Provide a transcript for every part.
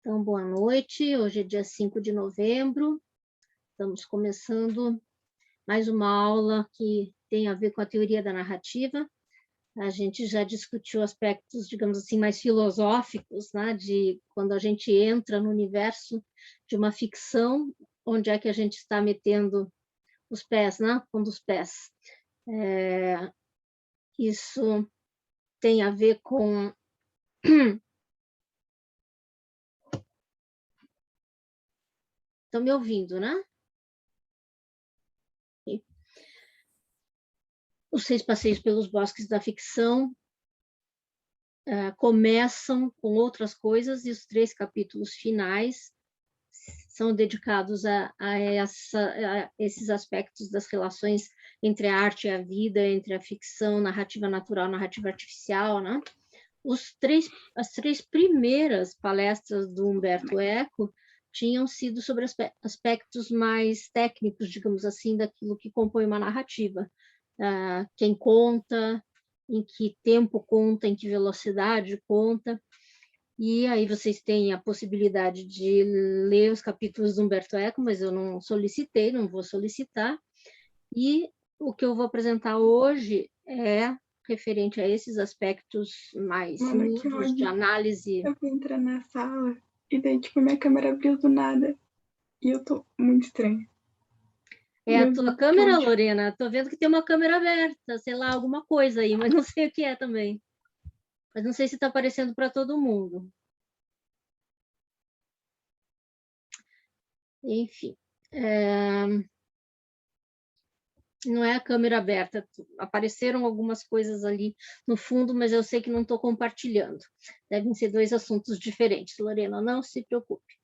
Então, boa noite. Hoje é dia 5 de novembro. Estamos começando mais uma aula que tem a ver com a teoria da narrativa. A gente já discutiu aspectos, digamos assim, mais filosóficos, né, de quando a gente entra no universo de uma ficção, onde é que a gente está metendo os pés, né, pondo os pés. Isso tem a ver com... Estão me ouvindo, né? Os 6 passeios pelos bosques da ficção começam com outras coisas e os 3 capítulos finais são dedicados a esses aspectos das relações entre a arte e a vida, entre a ficção, narrativa natural, narrativa artificial, né? As 3 primeiras palestras do Humberto Eco tinham sido sobre aspectos mais técnicos, digamos assim, daquilo que compõe uma narrativa. Quem conta, em que tempo conta, em que velocidade conta. E aí vocês têm a possibilidade de ler os capítulos do Humberto Eco, mas eu não solicitei, não vou solicitar. E o que eu vou apresentar hoje é referente a esses aspectos mais miúdos de análise. Eu fui entrar na sala e daí, tipo, minha câmera abriu do nada. E eu tô muito estranha. É a tua câmera, Lorena? Tô vendo que tem uma câmera aberta, sei lá, alguma coisa aí, mas não sei o que é também. Mas não sei se está aparecendo para todo mundo. Enfim. Não é a câmera aberta, apareceram algumas coisas ali no fundo, mas eu sei que não estou compartilhando. Devem ser 2 assuntos diferentes, Lorena, não se preocupe.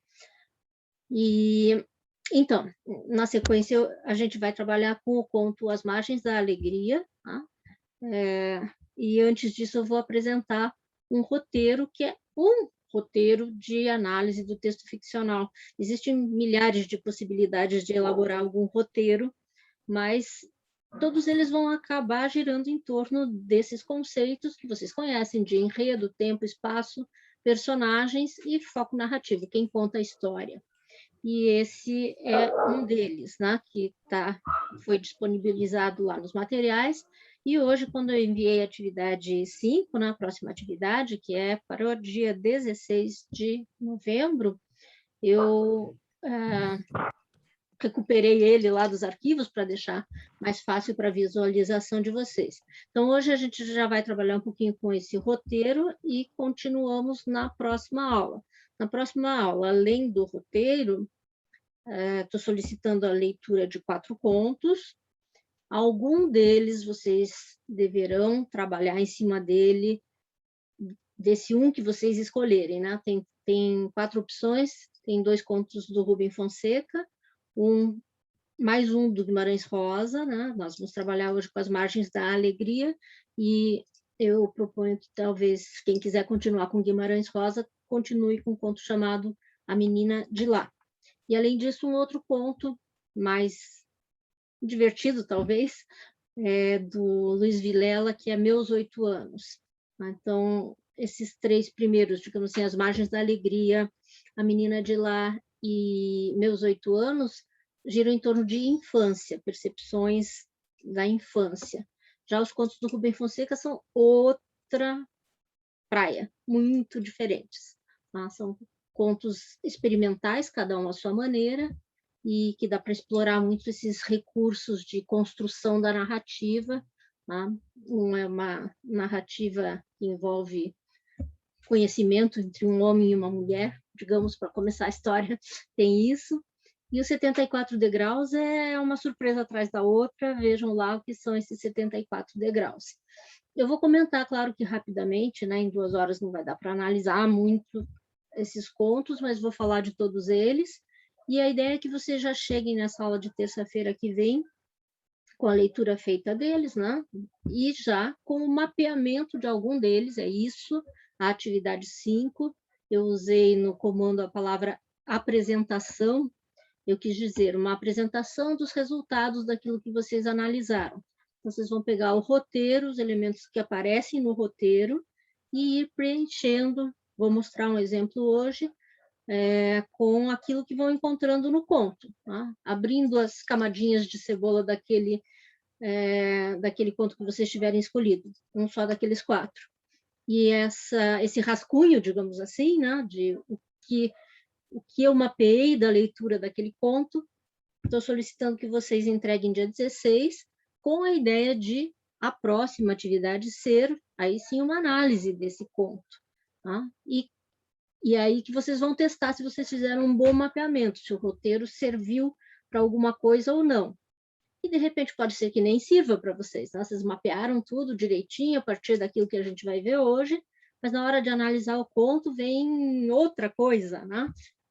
E, então, na sequência, a gente vai trabalhar com o conto As Margens da Alegria, tá? E antes disso eu vou apresentar um roteiro que é um roteiro de análise do texto ficcional. Existem milhares de possibilidades de elaborar algum roteiro, mas todos eles vão acabar girando em torno desses conceitos que vocês conhecem, de enredo, tempo, espaço, personagens e foco narrativo, quem conta a história. E esse é um deles, né, que foi disponibilizado lá nos materiais. E hoje, quando eu enviei a atividade 5, na próxima atividade, que é para o dia 16 de novembro, eu recuperei ele lá dos arquivos para deixar mais fácil para a visualização de vocês. Então, hoje a gente já vai trabalhar um pouquinho com esse roteiro e continuamos na próxima aula. Na próxima aula, além do roteiro, estou solicitando a leitura de 4 contos. Algum deles vocês deverão trabalhar em cima desse um que vocês escolherem, né? Tem 4 opções, tem 2 contos do Rubem Fonseca, mais um do Guimarães Rosa, né? Nós vamos trabalhar hoje com As Margens da Alegria, e eu proponho que talvez quem quiser continuar com Guimarães Rosa, continue com um conto chamado A Menina de Lá. E, além disso, um outro conto mais divertido, talvez, do Luiz Vilela, que é Meus 8 Anos. Então, esses 3 primeiros, digamos assim, As Margens da Alegria, A Menina de Lá e Meus 8 Anos, giram em torno de infância, percepções da infância. Já os contos do Rubem Fonseca são outra praia, muito diferentes. Tá? São contos experimentais, cada um à sua maneira, e que dá para explorar muito esses recursos de construção da narrativa. Tá? Uma é uma narrativa que envolve conhecimento entre um homem e uma mulher, digamos, para começar a história, tem isso. E os 74 degraus é uma surpresa atrás da outra, vejam lá o que são esses 74 degraus. Eu vou comentar, claro que rapidamente, né, em 2 horas não vai dar para analisar muito esses contos, mas vou falar de todos eles. E a ideia é que vocês já cheguem nessa aula de terça-feira que vem com a leitura feita deles, né? E já com o mapeamento de algum deles, é isso, a atividade 5. Eu usei no comando a palavra apresentação, eu quis dizer uma apresentação dos resultados daquilo que vocês analisaram. Vocês vão pegar o roteiro, os elementos que aparecem no roteiro, e ir preenchendo. Vou mostrar um exemplo hoje, com aquilo que vão encontrando no conto, tá? Abrindo as camadinhas de cebola daquele conto que vocês tiverem escolhido, não só daqueles 4. E esse rascunho, digamos assim, né, de o que eu mapeei da leitura daquele conto, estou solicitando que vocês entreguem dia 16, com a ideia de a próxima atividade ser, aí sim, uma análise desse conto. Tá? E aí que vocês vão testar se vocês fizeram um bom mapeamento, se o roteiro serviu para alguma coisa ou não. E, de repente, pode ser que nem sirva para vocês. Tá? Vocês mapearam tudo direitinho a partir daquilo que a gente vai ver hoje, mas na hora de analisar o conto vem outra coisa, né?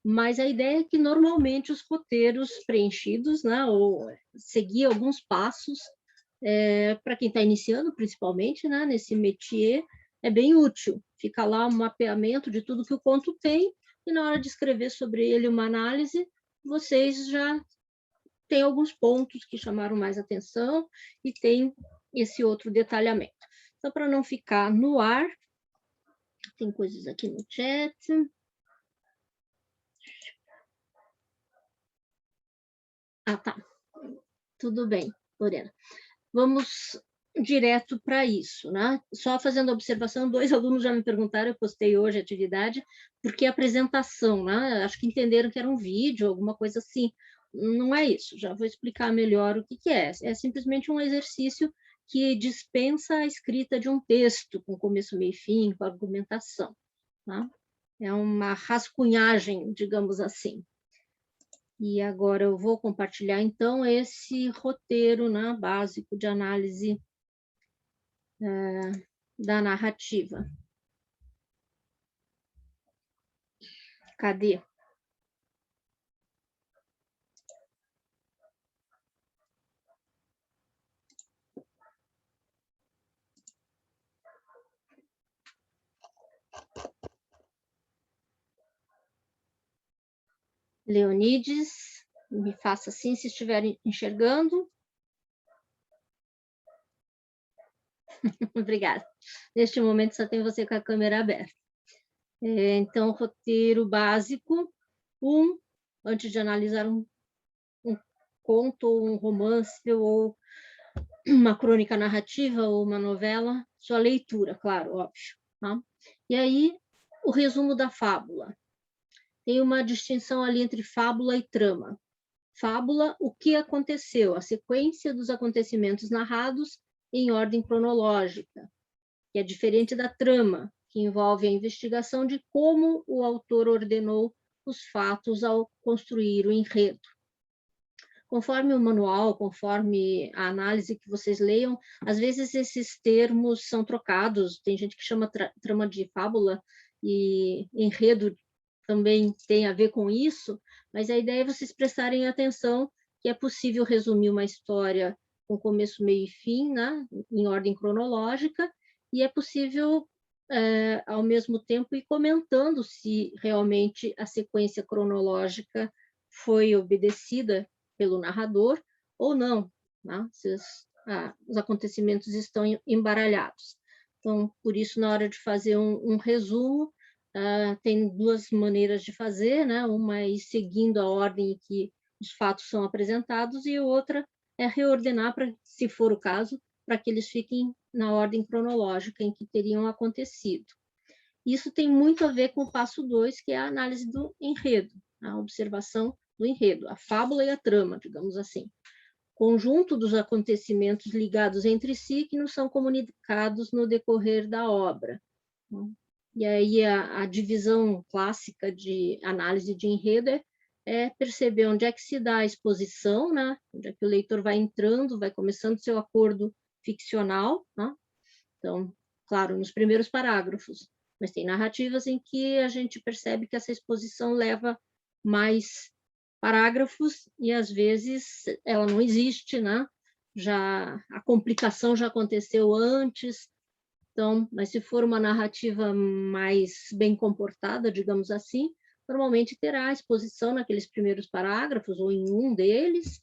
Mas a ideia é que, normalmente, os roteiros preenchidos, né, ou seguir alguns passos, para quem está iniciando, principalmente, né, nesse métier, é bem útil. Fica lá um mapeamento de tudo que o conto tem, e na hora de escrever sobre ele uma análise, vocês já têm alguns pontos que chamaram mais atenção e tem esse outro detalhamento. Então, para não ficar no ar, tem coisas aqui no chat. Ah, tá. Tudo bem, Lorena. Vamos direto para isso, né? Só fazendo observação, 2 alunos já me perguntaram, eu postei hoje a atividade, por que apresentação, né? Acho que entenderam que era um vídeo, alguma coisa assim. Não é isso, já vou explicar melhor o que é. É simplesmente um exercício que dispensa a escrita de um texto, com começo, meio e fim, com argumentação. Tá? É uma rascunhagem, digamos assim. E agora eu vou compartilhar, então, esse roteiro, né, básico de análise da narrativa. Cadê? Leonides, me faça assim se estiverem enxergando. Obrigada. Neste momento só tem você com a câmera aberta. Então, roteiro básico, antes de analisar um conto, ou um romance, ou uma crônica narrativa, ou uma novela, sua leitura, claro, óbvio. Tá? E aí, o resumo da fábula. Tem uma distinção ali entre fábula e trama. Fábula, o que aconteceu, a sequência dos acontecimentos narrados em ordem cronológica, que é diferente da trama, que envolve a investigação de como o autor ordenou os fatos ao construir o enredo. Conforme o manual, conforme a análise que vocês leiam, às vezes esses termos são trocados, tem gente que chama trama de fábula e enredo também tem a ver com isso, mas a ideia é vocês prestarem atenção que é possível resumir uma história com começo, meio e fim, né, em ordem cronológica, e é possível, ao mesmo tempo, ir comentando se realmente a sequência cronológica foi obedecida pelo narrador ou não, né, se os acontecimentos estão embaralhados. Então, por isso, na hora de fazer um resumo, tem 2 maneiras de fazer, né? Uma é ir seguindo a ordem em que os fatos são apresentados e outra é reordenar, se for o caso, para que eles fiquem na ordem cronológica em que teriam acontecido. Isso tem muito a ver com o passo 2, que é a análise do enredo, a observação do enredo, a fábula e a trama, digamos assim. Conjunto dos acontecimentos ligados entre si que nos são comunicados no decorrer da obra. E aí a divisão clássica de análise de enredo é perceber onde é que se dá a exposição, né? Onde é que o leitor vai entrando, vai começando seu acordo ficcional, né? Então, claro, nos primeiros parágrafos, mas tem narrativas em que a gente percebe que essa exposição leva mais parágrafos e às vezes ela não existe, né? A complicação já aconteceu antes. Então, mas se for uma narrativa mais bem comportada, digamos assim, normalmente terá exposição naqueles primeiros parágrafos ou em um deles,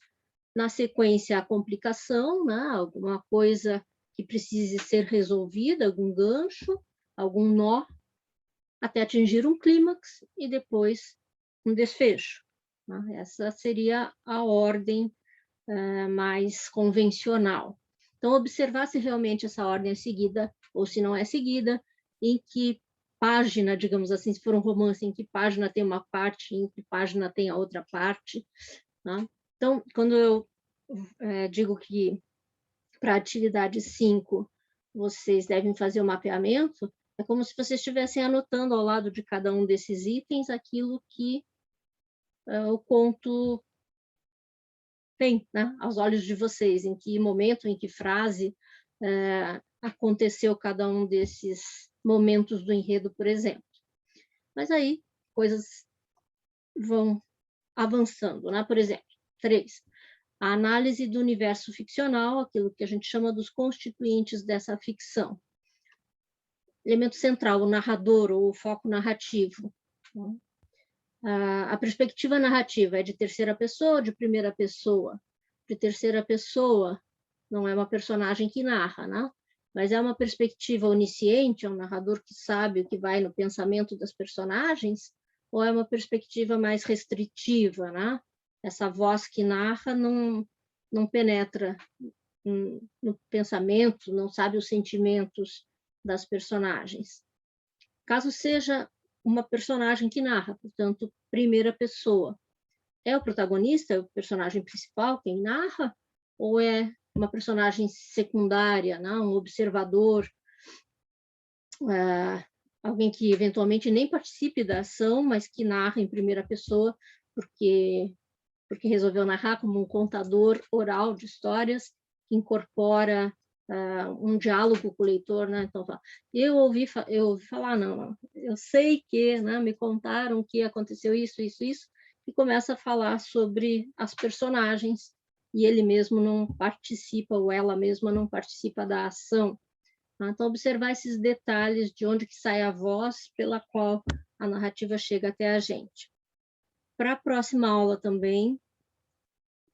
na sequência a complicação, né? Alguma coisa que precise ser resolvida, algum gancho, algum nó, até atingir um clímax e depois um desfecho, né? Essa seria a ordem mais convencional. Então, observar se realmente essa ordem é seguida ou se não é seguida, em que página, digamos assim, se for um romance, em que página tem uma parte, em que página tem a outra parte, né? Então, quando eu digo que para a atividade 5 vocês devem fazer o mapeamento, é como se vocês estivessem anotando ao lado de cada um desses itens aquilo que o conto tem, né, aos olhos de vocês, em que momento, em que frase aconteceu cada um desses momentos do enredo, por exemplo. Mas aí, coisas vão avançando, né? Por exemplo, 3, a análise do universo ficcional, aquilo que a gente chama dos constituintes dessa ficção. Elemento central, o narrador ou o foco narrativo, né? A perspectiva narrativa é de terceira pessoa ou de primeira pessoa? De terceira pessoa, não é uma personagem que narra, né? Mas é uma perspectiva onisciente, é um narrador que sabe o que vai no pensamento das personagens, ou é uma perspectiva mais restritiva, né? Essa voz que narra não penetra no pensamento, não sabe os sentimentos das personagens. Caso seja uma personagem que narra, portanto, primeira pessoa, é o protagonista, é o personagem principal quem narra, ou é uma personagem secundária, não? Um observador, alguém que eventualmente nem participe da ação, mas que narra em primeira pessoa, porque resolveu narrar como um contador oral de histórias, que incorpora um diálogo com o leitor, né? Então, eu ouvi falar, não, eu sei que, né, me contaram que aconteceu isso, e começa a falar sobre as personagens, e ele mesmo não participa, ou ela mesma não participa da ação. Tá? Então, observar esses detalhes de onde que sai a voz pela qual a narrativa chega até a gente. Para a próxima aula também,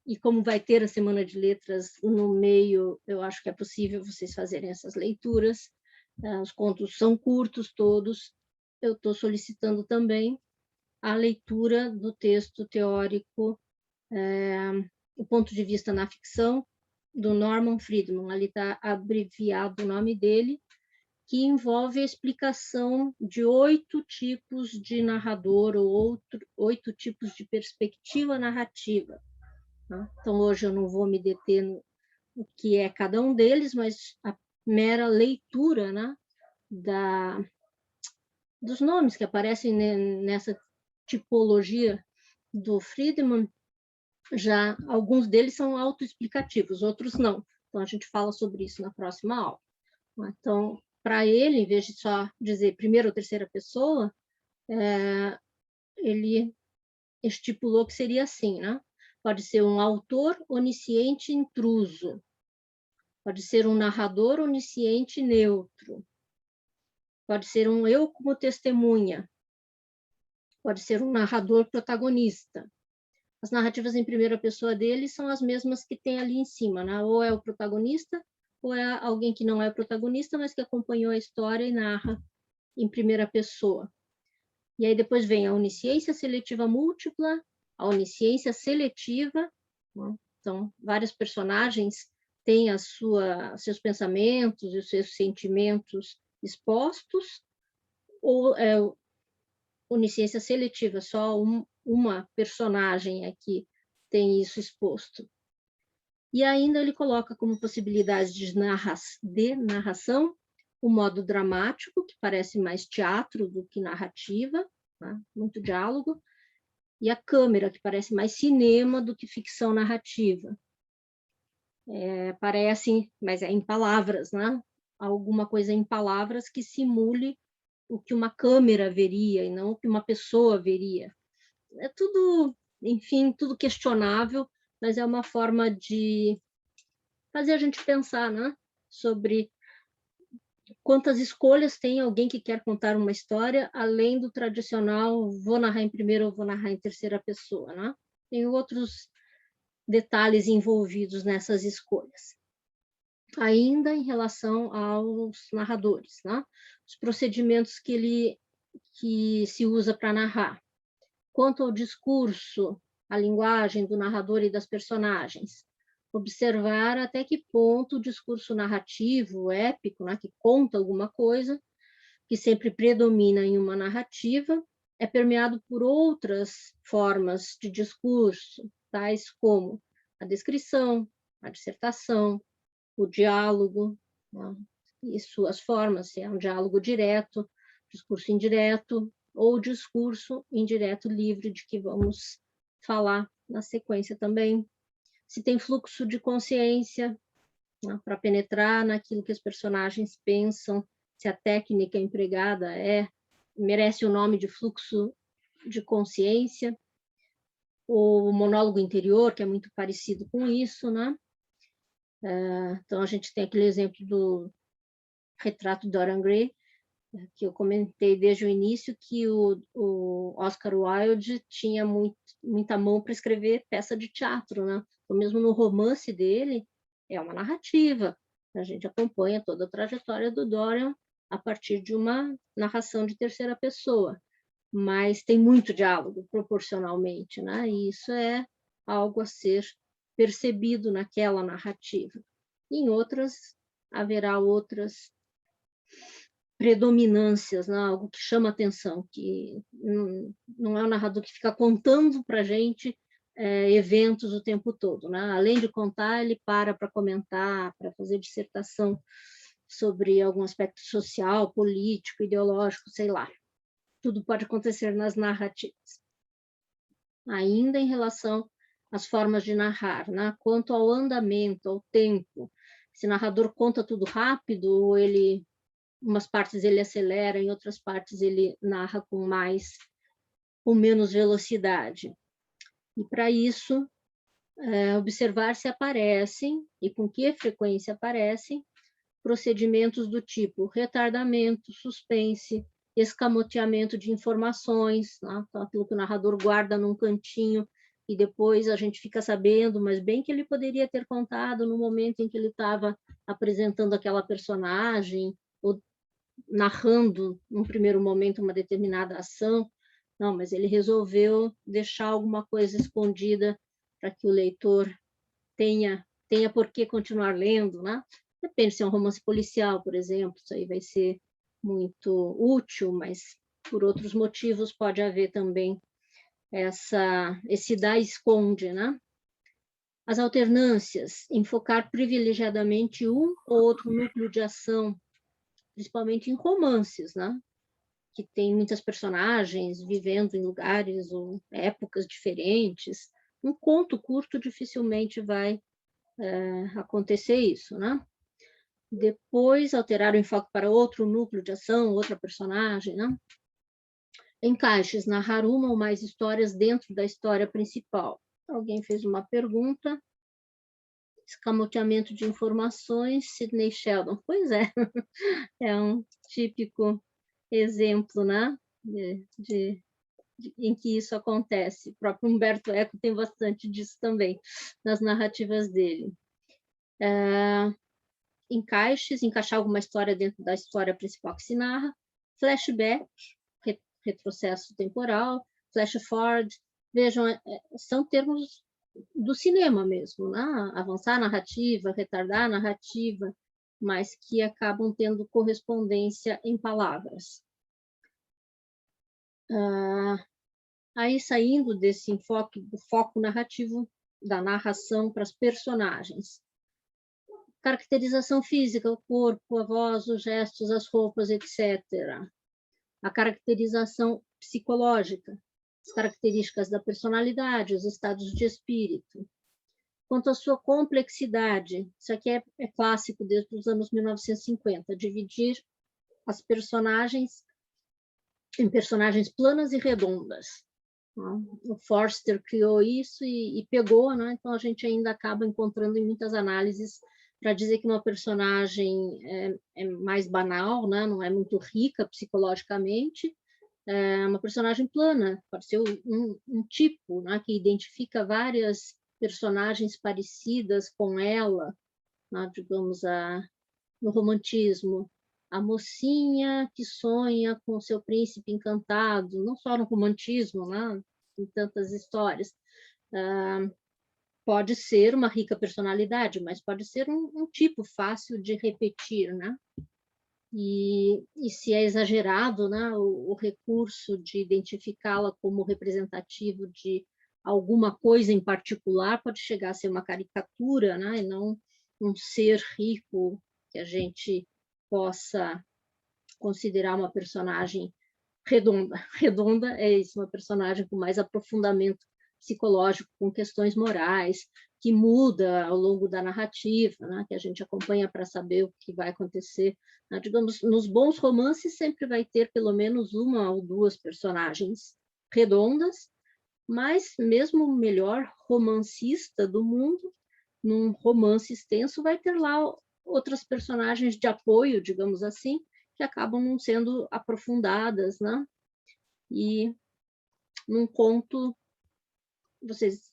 e como vai ter a Semana de Letras no meio, eu acho que é possível vocês fazerem essas leituras. Os contos são curtos todos. Eu estou solicitando também a leitura do texto teórico, o ponto de vista na ficção, do Norman Friedman. Ali está abreviado o nome dele, que envolve a explicação de 8 tipos de narrador, ou 8 tipos de perspectiva narrativa. Então, hoje eu não vou me deter no que é cada um deles, mas a mera leitura, né, dos nomes que aparecem nessa tipologia do Friedman, já alguns deles são autoexplicativos, outros não. Então, a gente fala sobre isso na próxima aula. Então, para ele, em vez de só dizer primeira ou terceira pessoa, ele estipulou que seria assim, né? Pode ser um autor onisciente intruso, pode ser um narrador onisciente neutro, pode ser um eu como testemunha, pode ser um narrador protagonista. As narrativas em primeira pessoa dele são as mesmas que tem ali em cima, né? Ou é o protagonista, ou é alguém que não é protagonista, mas que acompanhou a história e narra em primeira pessoa. E aí depois vem a onisciência seletiva múltipla, a onisciência seletiva, né? Então, vários personagens têm seus pensamentos e os seus sentimentos expostos, ou onisciência seletiva, só uma personagem aqui tem isso exposto. E ainda ele coloca como possibilidade de narração o modo dramático, que parece mais teatro do que narrativa, né? Muito diálogo, e a câmera, que parece mais cinema do que ficção narrativa. Parece, mas é em palavras, né? Alguma coisa em palavras que simule o que uma câmera veria e não o que uma pessoa veria. É tudo, enfim, tudo questionável, mas é uma forma de fazer a gente pensar, né? Sobre quantas escolhas tem alguém que quer contar uma história, além do tradicional vou narrar em primeira ou vou narrar em terceira pessoa, né? Tem outros detalhes envolvidos nessas escolhas. Ainda em relação aos narradores, né? Os procedimentos que se usa para narrar. Quanto ao discurso, a linguagem do narrador e das personagens, observar até que ponto o discurso narrativo, épico, né, que conta alguma coisa, que sempre predomina em uma narrativa, é permeado por outras formas de discurso, tais como a descrição, a dissertação, o diálogo, né, e suas formas, se é um diálogo direto, discurso indireto, ou discurso indireto livre, de que vamos falar na sequência também. Se tem fluxo de consciência, né, para penetrar naquilo que os personagens pensam, se a técnica empregada merece o nome de fluxo de consciência, o monólogo interior, que é muito parecido com isso, né? Então, a gente tem aquele exemplo do retrato de Dorian Gray, que eu comentei desde o início, que o Oscar Wilde tinha muita mão para escrever peça de teatro, né? Então, mesmo no romance dele, é uma narrativa. A gente acompanha toda a trajetória do Dorian a partir de uma narração de terceira pessoa, mas tem muito diálogo proporcionalmente, né? E isso é algo a ser percebido naquela narrativa. Em outras, haverá outras predominâncias, né? Algo que chama atenção, que não é o narrador que fica contando para a gente eventos o tempo todo, né? Além de contar, ele para comentar, para fazer dissertação sobre algum aspecto social, político, ideológico, sei lá. Tudo pode acontecer nas narrativas. Ainda em relação às formas de narrar, né? Quanto ao andamento, ao tempo, se o narrador conta tudo rápido, ou umas partes ele acelera, em outras partes ele narra com menos velocidade. E para isso, observar se aparecem, e com que frequência aparecem, procedimentos do tipo retardamento, suspense, escamoteamento de informações, né? Então, aquilo que o narrador guarda num cantinho e depois a gente fica sabendo, mas bem que ele poderia ter contado no momento em que ele estava apresentando aquela personagem, ou narrando, num primeiro momento, uma determinada ação. Não, mas ele resolveu deixar alguma coisa escondida para que o leitor tenha por que continuar lendo, né? Depende se é um romance policial, por exemplo, isso aí vai ser muito útil, mas por outros motivos pode haver também esse dá esconde, né? As alternâncias, enfocar privilegiadamente um ou outro núcleo de ação, principalmente em romances, né? Que tem muitas personagens vivendo em lugares ou épocas diferentes. Um conto curto dificilmente vai acontecer isso, né? Depois, alterar o enfoque para outro núcleo de ação, outra personagem, né? Encaixes, narrar uma ou mais histórias dentro da história principal. Alguém fez uma pergunta. Escamoteamento de informações, Sidney Sheldon. Pois é, é um típico exemplo, né? Em que isso acontece. O próprio Humberto Eco tem bastante disso também, nas narrativas dele. Encaixar alguma história dentro da história principal que se narra, flashback, retrocesso temporal, flash forward, vejam, são termos do cinema mesmo, né? Avançar a narrativa, retardar a narrativa, mas que acabam tendo correspondência em palavras. Aí, saindo desse enfoque, do foco narrativo, da narração para as personagens. Caracterização física, o corpo, a voz, os gestos, as roupas, etc. A caracterização psicológica, as características da personalidade, os estados de espírito. Quanto à sua complexidade, isso aqui é clássico desde os anos 1950, dividir as personagens em personagens planas e redondas. O Forster criou isso e pegou, né? Então a gente ainda acaba encontrando em muitas análises para dizer que uma personagem é mais banal, né? Não é muito rica psicologicamente, é uma personagem plana, pode ser um tipo, né? Que identifica várias personagens parecidas com ela, né? Digamos, no romantismo, a mocinha que sonha com o seu príncipe encantado, não só no romantismo, né? em tantas histórias. Pode ser uma rica personalidade, mas pode ser um tipo fácil de repetir, né? E se é exagerado, né, o recurso de identificá-la como representativo de alguma coisa em particular pode chegar a ser uma caricatura, né, e não um ser rico que a gente possa considerar uma personagem redonda. Redonda é isso, uma personagem com mais aprofundamento psicológico, com questões morais, que muda ao longo da narrativa, né, que a gente acompanha para saber o que vai acontecer. Né? Digamos, nos bons romances sempre vai ter pelo menos uma ou duas personagens redondas, mas mesmo o melhor romancista do mundo, num romance extenso, vai ter lá outras personagens de apoio, digamos assim, que acabam não sendo aprofundadas, né? E num conto, vocês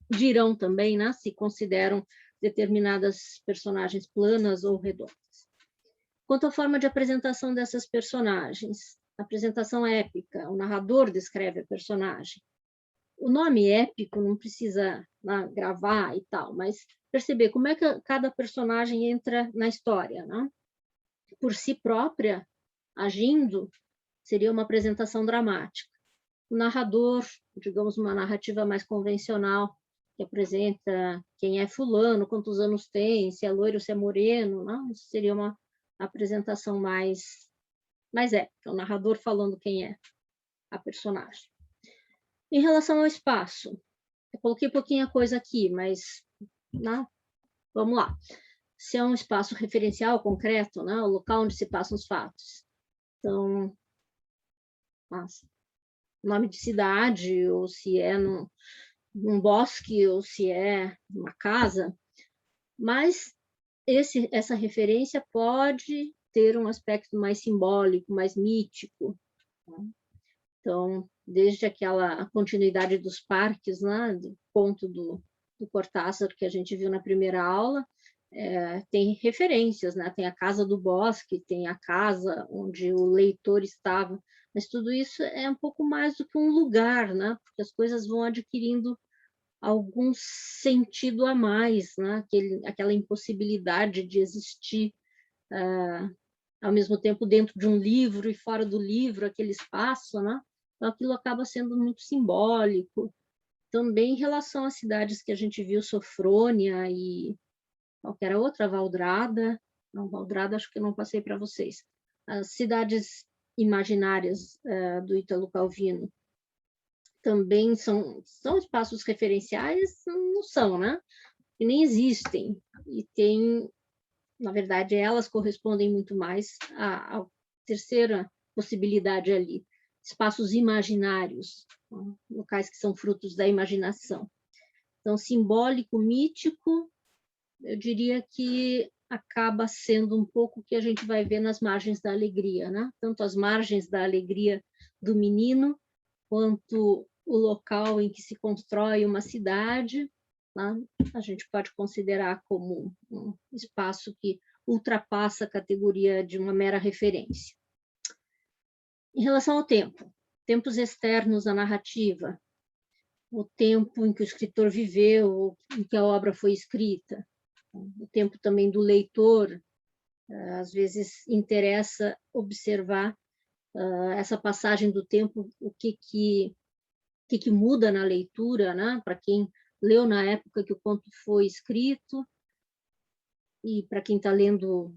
dirão também, né, se consideram determinadas personagens planas ou redondas. Quanto à forma de apresentação dessas personagens, apresentação épica, o narrador descreve a personagem. O nome épico não precisa, né, gravar e tal, mas perceber como é que cada personagem entra na história, né? Por si própria, agindo, seria uma apresentação dramática. O narrador, digamos, uma narrativa mais convencional, que apresenta quem é fulano, quantos anos tem, se é loiro, se é moreno, não? Isso seria uma apresentação mais épica, o narrador falando quem é a personagem. Em relação ao espaço, eu coloquei pouquinha coisa aqui, mas né? Vamos lá. Se é um espaço referencial concreto, né? O local onde se passam os fatos. Então, nome de cidade, ou se é num bosque, ou se é uma casa, mas essa referência pode ter um aspecto mais simbólico, mais mítico. Né? Então, desde aquela continuidade dos parques, né, do conto do Cortázar que a gente viu na primeira aula, tem referências, né? Tem a casa do bosque, tem a casa onde o leitor estava, mas tudo isso é um pouco mais do que um lugar, né? Porque as coisas vão adquirindo algum sentido a mais, né? Aquela impossibilidade de existir ao mesmo tempo dentro de um livro e fora do livro, aquele espaço, né? Então, aquilo acaba sendo muito simbólico. Também em relação às cidades que a gente viu, Sofrônia e qualquer outra, Valdrada. Não, Valdrada acho que eu não passei para vocês. As cidades imaginárias do Ítalo Calvino também são espaços referenciais? Não são, né? E nem existem. E tem, na verdade, elas correspondem muito mais à terceira possibilidade ali, espaços imaginários, locais que são frutos da imaginação. Então, simbólico, mítico, eu diria que acaba sendo um pouco o que a gente vai ver nas margens da alegria, né? Tanto as margens da alegria do menino, quanto o local em que se constrói uma cidade, né? A gente pode considerar como um espaço que ultrapassa a categoria de uma mera referência. Em relação ao tempo, tempos externos à narrativa, o tempo em que o escritor viveu, em que a obra foi escrita, o tempo também do leitor, às vezes interessa observar essa passagem do tempo, o que muda na leitura, né? Para quem leu na época que o conto foi escrito e para quem está lendo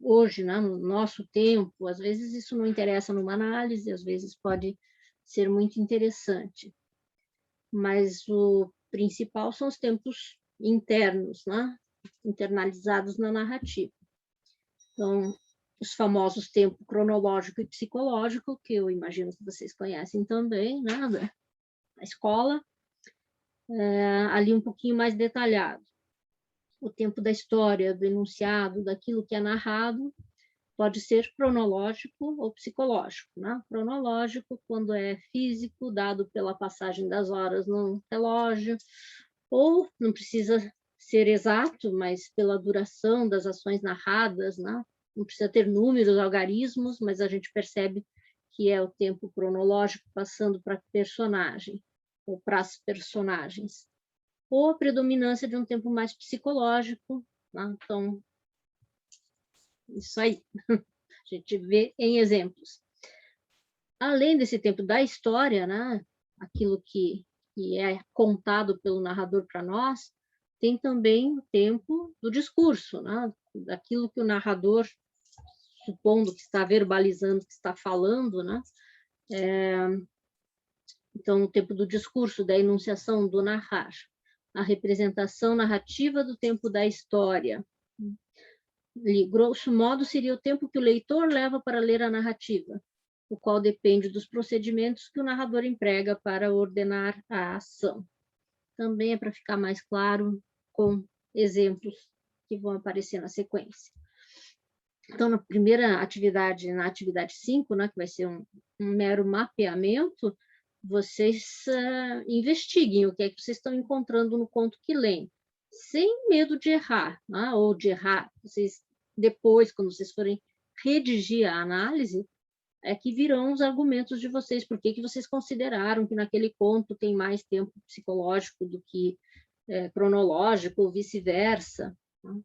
hoje, né, no nosso tempo, às vezes isso não interessa numa análise, às vezes pode ser muito interessante. Mas o principal são os tempos internos, né, internalizados na narrativa. Então, os famosos tempo cronológico e psicológico, que eu imagino que vocês conhecem também, né, da escola, ali um pouquinho mais detalhado. O tempo da história, do enunciado, daquilo que é narrado, pode ser cronológico ou psicológico. Né? Cronológico, quando é físico, dado pela passagem das horas no relógio, ou não precisa ser exato, mas pela duração das ações narradas, né? Não precisa ter números, algarismos, mas a gente percebe que é o tempo cronológico passando para personagem. ou para as personagens, ou a predominância de um tempo mais psicológico, né? Então, isso aí, a gente vê em exemplos. Além desse tempo da história, né? Aquilo que é contado pelo narrador para nós, tem também o tempo do discurso, né? Daquilo que o narrador, supondo que está verbalizando, que está falando, né? Então, o tempo do discurso, da enunciação, do narrar. A representação narrativa do tempo da história. Grosso modo, seria o tempo que o leitor leva para ler a narrativa, o qual depende dos procedimentos que o narrador emprega para ordenar a ação. Também é para ficar mais claro com exemplos que vão aparecer na sequência. Então, na primeira atividade, na atividade 5, né, que vai ser um mero mapeamento, vocês investiguem o que é que vocês estão encontrando no conto que leem, sem medo de errar, né, ou de errar. Vocês, depois, quando vocês forem redigir a análise, é que virão os argumentos de vocês, por que vocês consideraram que naquele conto tem mais tempo psicológico do que cronológico, ou vice-versa. Né?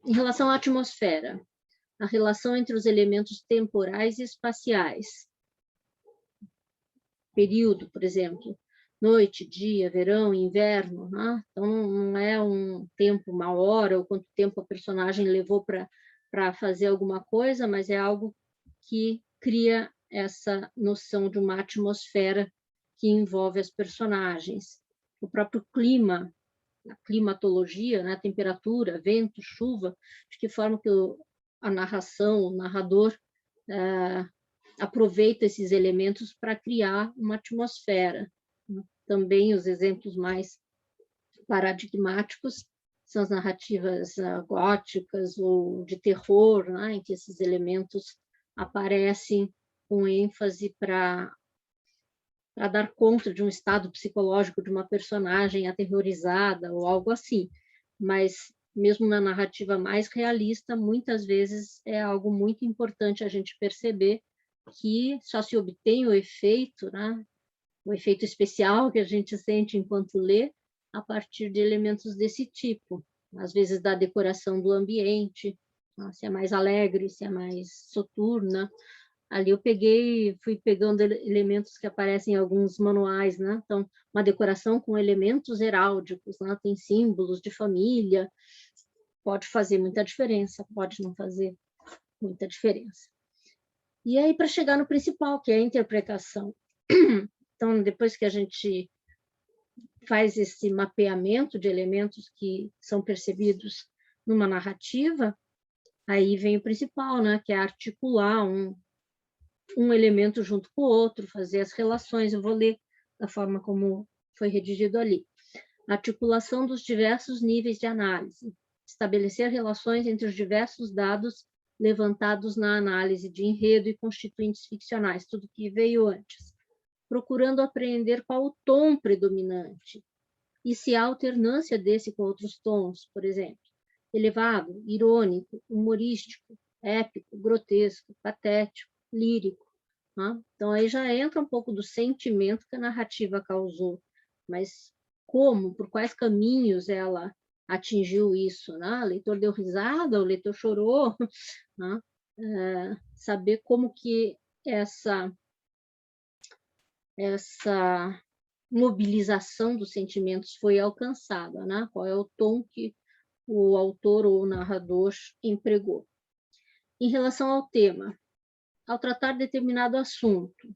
Em relação à atmosfera, a relação entre os elementos temporais e espaciais. Período, por exemplo, noite, dia, verão, inverno. Né? Então, não é um tempo, uma hora, ou quanto tempo a personagem levou para fazer alguma coisa, mas é algo que cria essa noção de uma atmosfera que envolve as personagens. O próprio clima, a climatologia, né? Temperatura, vento, chuva, de que forma que a narração, o narrador, aproveita esses elementos para criar uma atmosfera. Também os exemplos mais paradigmáticos são as narrativas góticas ou de terror, né? Em que esses elementos aparecem com ênfase para dar conta de um estado psicológico de uma personagem aterrorizada ou algo assim. Mas, mesmo na narrativa mais realista, muitas vezes é algo muito importante a gente perceber que só se obtém o efeito, né? O efeito especial que a gente sente enquanto lê, a partir de elementos desse tipo. Às vezes da decoração do ambiente, se é mais alegre, se é mais soturna. Ali eu fui pegando elementos que aparecem em alguns manuais, né? Então, uma decoração com elementos heráldicos, né? Tem símbolos de família, pode fazer muita diferença, pode não fazer muita diferença. E aí, para chegar no principal, que é a interpretação. Então, depois que a gente faz esse mapeamento de elementos que são percebidos numa narrativa, aí vem o principal, né? Que é articular um elemento junto com o outro, fazer as relações. Eu vou ler da forma como foi redigido ali. Articulação dos diversos níveis de análise. Estabelecer relações entre os diversos dados levantados na análise de enredo e constituintes ficcionais, tudo que veio antes. Procurando apreender qual o tom predominante e se há alternância desse com outros tons, por exemplo, elevado, irônico, humorístico, épico, grotesco, patético, lírico. Né? Então, aí já entra um pouco do sentimento que a narrativa causou, mas como, por quais caminhos ela atingiu isso? Né? O leitor deu risada, o leitor chorou, né? Saber como que essa mobilização dos sentimentos foi alcançada, né? Qual é o tom que o autor ou o narrador empregou. Em relação ao tema, ao tratar determinado assunto,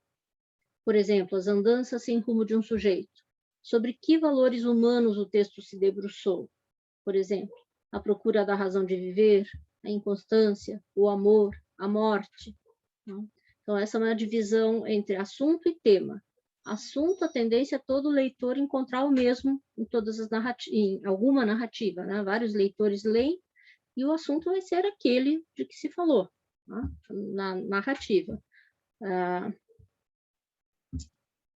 por exemplo, as andanças sem rumo de um sujeito, sobre que valores humanos o texto se debruçou? Por exemplo, a procura da razão de viver, a inconstância, o amor, a morte. Né? Então, essa é uma divisão entre assunto e tema. Assunto, a tendência é todo leitor encontrar o mesmo em todas as em alguma narrativa, né? Vários leitores leem e o assunto vai ser aquele de que se falou, né? Na narrativa.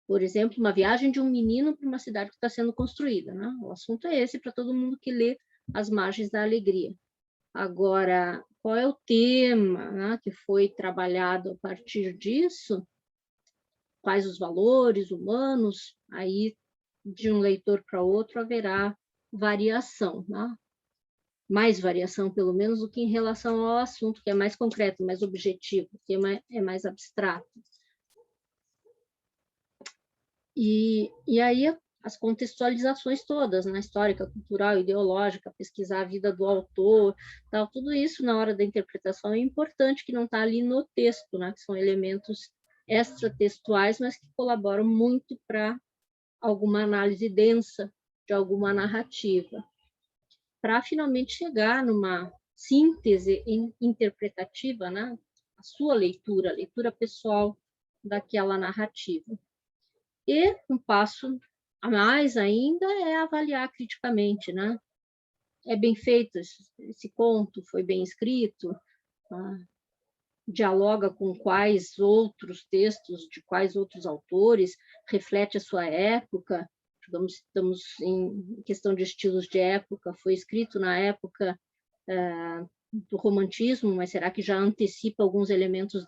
Por exemplo, uma viagem de um menino para uma cidade que está sendo construída, né? O assunto é esse para todo mundo que lê As Margens da Alegria. Agora, qual é o tema, né, que foi trabalhado a partir disso? principais os valores humanos, aí de um leitor para outro haverá variação, né? Mais variação, pelo menos, do que em relação ao assunto, que é mais concreto, mais objetivo, que é mais abstrato. E aí as contextualizações todas, né? Histórica, cultural, ideológica, pesquisar a vida do autor, tal, tudo isso na hora da interpretação é importante, que não está ali no texto, né? Que são elementos extratextuais, mas que colaboram muito para alguma análise densa de alguma narrativa, para finalmente chegar numa síntese interpretativa, né? A sua leitura, a leitura pessoal daquela narrativa. E um passo a mais ainda é avaliar criticamente, né? É bem feito esse conto, foi bem escrito, tá? Dialoga com quais outros textos, de quais outros autores, reflete a sua época. Digamos, estamos em questão de estilos de época, foi escrito na época do romantismo, mas será que já antecipa alguns elementos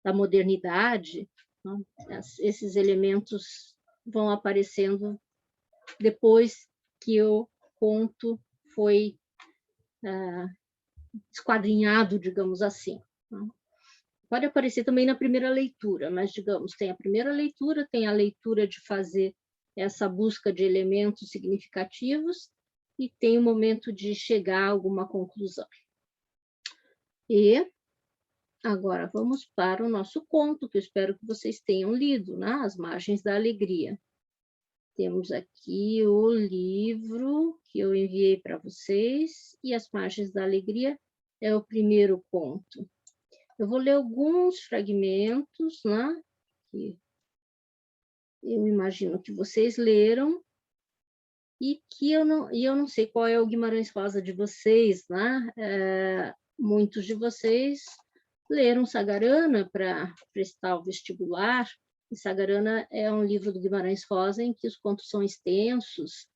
da modernidade? Não? Esses elementos vão aparecendo depois que o conto foi esquadrinhado, digamos assim. Não? Pode aparecer também na primeira leitura, mas, digamos, tem a primeira leitura, tem a leitura de fazer essa busca de elementos significativos e tem o momento de chegar a alguma conclusão. E agora vamos para o nosso conto, que eu espero que vocês tenham lido, né? As Margens da Alegria. Temos aqui o livro que eu enviei para vocês, e As Margens da Alegria é o primeiro conto. Eu vou ler alguns fragmentos, né? Que eu imagino que vocês leram, e que eu não sei qual é o Guimarães Rosa de vocês, né? Muitos de vocês leram Sagarana para prestar o vestibular, e Sagarana é um livro do Guimarães Rosa em que os contos são extensos,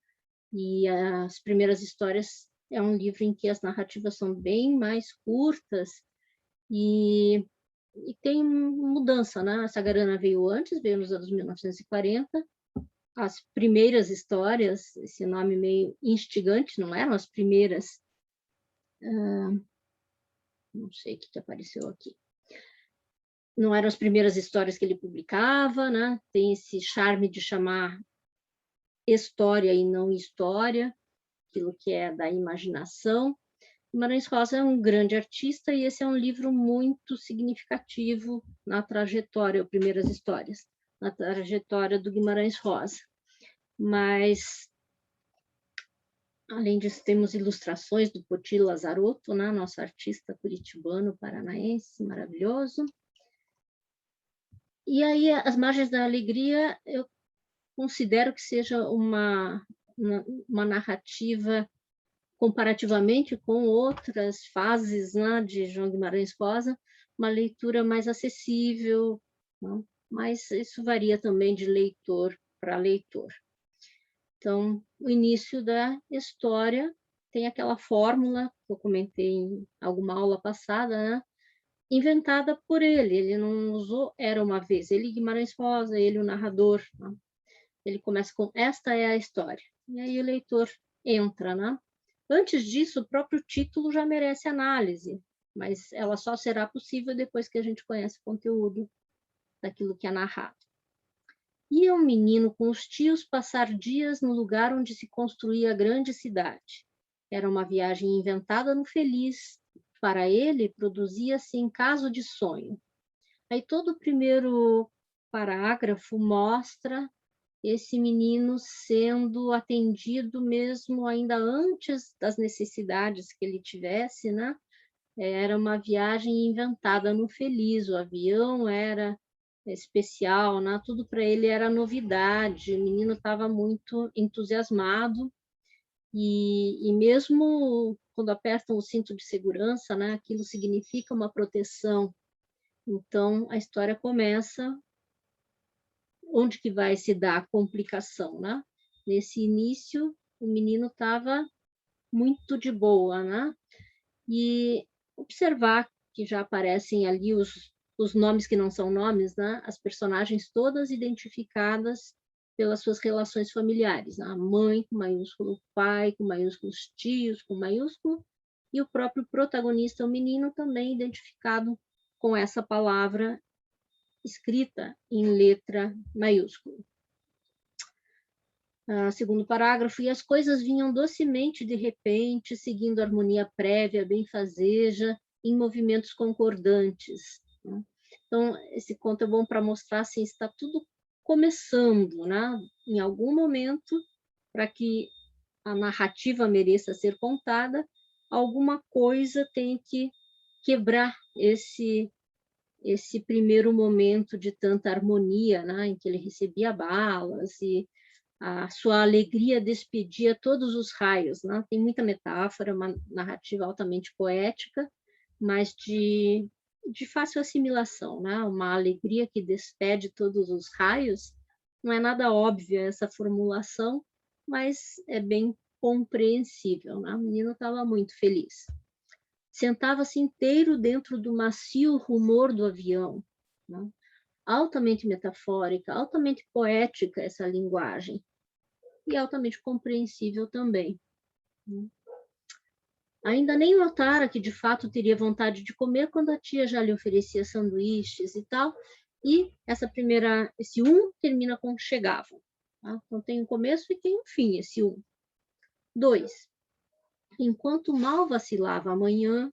e as primeiras histórias é um livro em que as narrativas são bem mais curtas, e tem mudança, né? A Sagarana veio antes, veio nos anos 1940. As primeiras histórias, esse nome meio instigante, não eram as primeiras, não sei o que apareceu aqui. Não eram as primeiras histórias que ele publicava, né? Tem esse charme de chamar história e não história, aquilo que é da imaginação. Guimarães Rosa é um grande artista e esse é um livro muito significativo na trajetória, ou Primeiras Histórias, na trajetória do Guimarães Rosa. Mas, além disso, temos ilustrações do Poti Lazarotto, né? Nosso artista curitibano, paranaense, maravilhoso. E aí, As Margens da Alegria, eu considero que seja uma narrativa, comparativamente com outras fases, né, de João Guimarães Rosa, uma leitura mais acessível, né? Mas isso varia também de leitor para leitor. Então, o início da história tem aquela fórmula que eu comentei em alguma aula passada, né? Inventada por ele. Ele não usou "era uma vez", ele Guimarães Rosa, ele o narrador, né? Ele começa com "esta é a história", e aí o leitor entra, né? Antes disso, o próprio título já merece análise, mas ela só será possível depois que a gente conhece o conteúdo daquilo que é narrado. Ia um menino com os tios passar dias no lugar onde se construía a grande cidade. Era uma viagem inventada no feliz. Para ele, produzia-se em caso de sonho. Aí todo o primeiro parágrafo mostra esse menino sendo atendido mesmo ainda antes das necessidades que ele tivesse, né? Era uma viagem inventada no feliz, o avião era especial, né? Tudo para ele era novidade, o menino estava muito entusiasmado, e mesmo quando apertam o cinto de segurança, né? Aquilo significa uma proteção. Então, a história começa onde que vai se dar a complicação, né? Nesse início, o menino estava muito de boa, né? E observar que já aparecem ali os os nomes que não são nomes, né? As personagens todas identificadas pelas suas relações familiares, né? A mãe com maiúsculo, o pai com maiúsculo, os tios com maiúsculo, e o próprio protagonista, o menino, também identificado com essa palavra escrita em letra maiúscula. Segundo parágrafo, e as coisas vinham docemente de repente, seguindo a harmonia prévia, benfazeja, em movimentos concordantes. Né? Então, esse conto é bom para mostrar assim, está tudo começando, né? Em algum momento, para que a narrativa mereça ser contada, alguma coisa tem que quebrar esse primeiro momento de tanta harmonia, né? Em que ele recebia balas e a sua alegria despedia todos os raios, né? Tem muita metáfora, uma narrativa altamente poética, mas de fácil assimilação, né? Uma alegria que despede todos os raios. Não é nada óbvia essa formulação, mas é bem compreensível, né? O menino estava muito feliz. Sentava-se inteiro dentro do macio rumor do avião, né? Altamente metafórica, altamente poética essa linguagem, e altamente compreensível também. Ainda nem notara que de fato teria vontade de comer quando a tia já lhe oferecia sanduíches e tal, e esse termina com chegavam. Tá? Então tem um começo e tem um fim, esse 2. Enquanto mal vacilava a manhã,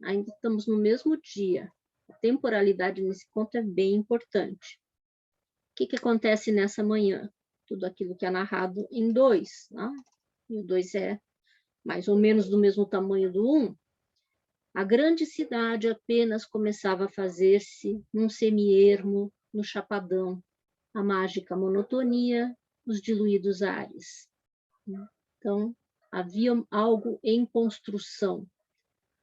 ainda estamos no mesmo dia. A temporalidade nesse conto é bem importante. O que acontece nessa manhã? Tudo aquilo que é narrado em 2, né? E o 2 é mais ou menos do mesmo tamanho do 1. A grande cidade apenas começava a fazer-se num semiermo, no chapadão, a mágica monotonia, os diluídos ares. Então, havia algo em construção.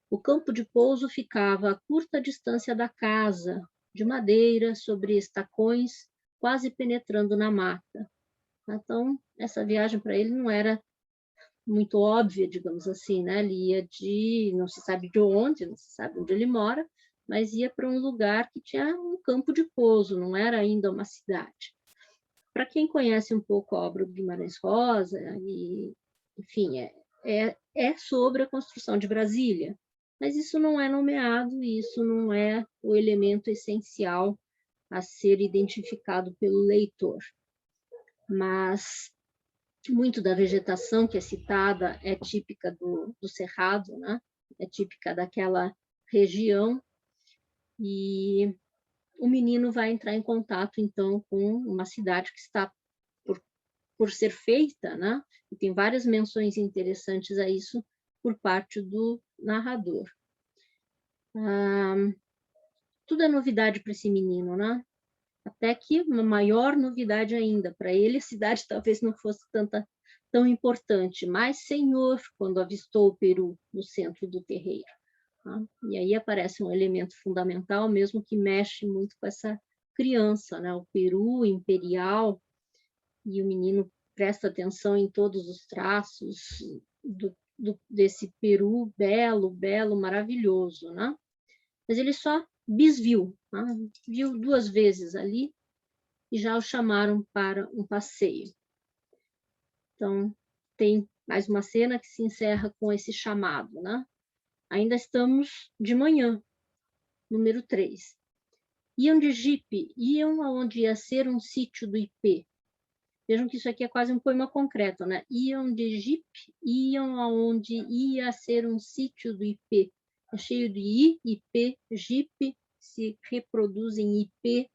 O campo de pouso ficava a curta distância da casa, de madeira, sobre estacões, quase penetrando na mata. Então, essa viagem para ele não era muito óbvia, digamos assim, né? Ele ia não se sabe de onde, não se sabe onde ele mora, mas ia para um lugar que tinha um campo de pouso, não era ainda uma cidade. Para quem conhece um pouco a obra do Guimarães Rosa, enfim, é sobre a construção de Brasília, mas isso não é nomeado, e isso não é o elemento essencial a ser identificado pelo leitor. Mas muito da vegetação que é citada é típica do Cerrado, né? É típica daquela região, e o menino vai entrar em contato, então, com uma cidade que está por ser feita, né? E tem várias menções interessantes a isso por parte do narrador. Tudo é novidade para esse menino, né? Até que uma maior novidade ainda. Para ele, a cidade talvez não fosse tão importante, mas senhor, quando avistou o peru no centro do terreiro. Tá? E aí aparece um elemento fundamental, mesmo que mexe muito com essa criança, né? O peru imperial, e o menino presta atenção em todos os traços desse peru belo, belo, maravilhoso, né? Mas ele só bisviu, né? Viu 2 vezes ali e já o chamaram para um passeio. Então, tem mais uma cena que se encerra com esse chamado, né? Ainda estamos de manhã, número 3. Iam de jipe, iam aonde ia ser um sítio do IP. Vejam que isso aqui é quase um poema concreto, né? Iam de jipe, iam aonde ia ser um sítio do IP. É cheio de I, IP, jipe, se reproduz em IP.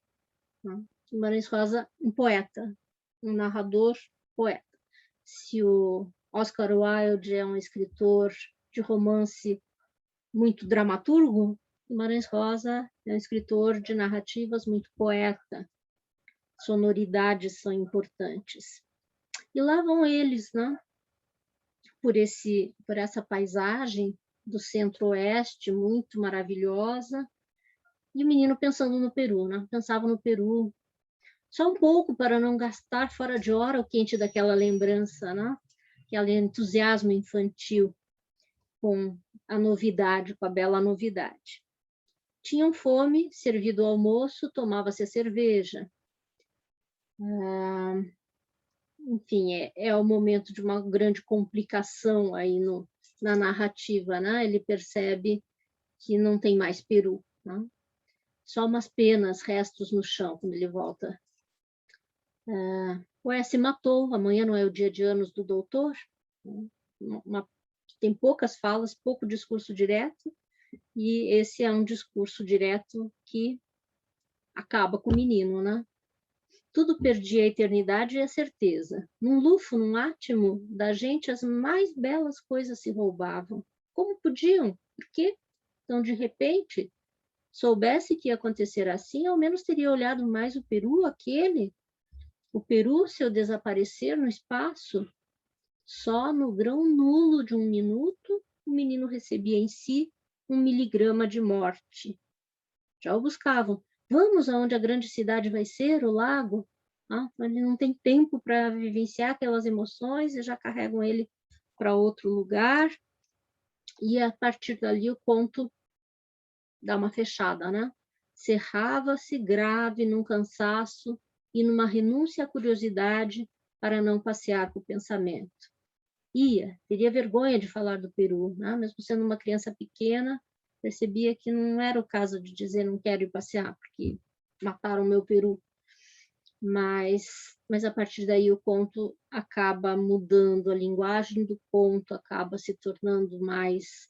Né? Guimarães Rosa, um poeta, um narrador poeta. Se o Oscar Wilde é um escritor de romance muito dramaturgo, Guimarães Rosa é um escritor de narrativas muito poeta. Sonoridades são importantes. E lá vão eles, né? Por essa paisagem do centro-oeste muito maravilhosa, e o menino pensando no Peru, né? Pensava no Peru, só um pouco para não gastar fora de hora o quente daquela lembrança, né? Aquele entusiasmo infantil com a novidade, com a bela novidade. Tinham fome, servido o almoço, tomava-se a cerveja. Enfim, é o momento de uma grande complicação aí na narrativa, né? Ele percebe que não tem mais peru, né? Só umas penas, restos no chão, quando ele volta. Ué, se matou, amanhã não é o dia de anos do doutor? Tem poucas falas, pouco discurso direto, e esse é um discurso direto que acaba com o menino, né? Tudo perdia a eternidade e a certeza. Num lufo, num átimo da gente, as mais belas coisas se roubavam. Como podiam? Por quê? Então, de repente, soubesse que ia acontecer assim, ao menos teria olhado mais o peru, aquele. O peru, se eu desaparecer no espaço, só no grão nulo de um minuto, o menino recebia em si 1 miligrama de morte. Já o buscavam. Vamos aonde a grande cidade vai ser, o lago? Ele não tem tempo para vivenciar aquelas emoções e já carregam ele para outro lugar. E a partir dali o conto dá uma fechada, né? Cerrava-se grave num cansaço e numa renúncia à curiosidade para não passear por pensamento. Teria vergonha de falar do Peru, né? Mesmo sendo uma criança pequena, percebia que não era o caso de dizer não quero ir passear, porque mataram o meu peru. Mas a partir daí o conto acaba mudando, a linguagem do conto acaba se tornando mais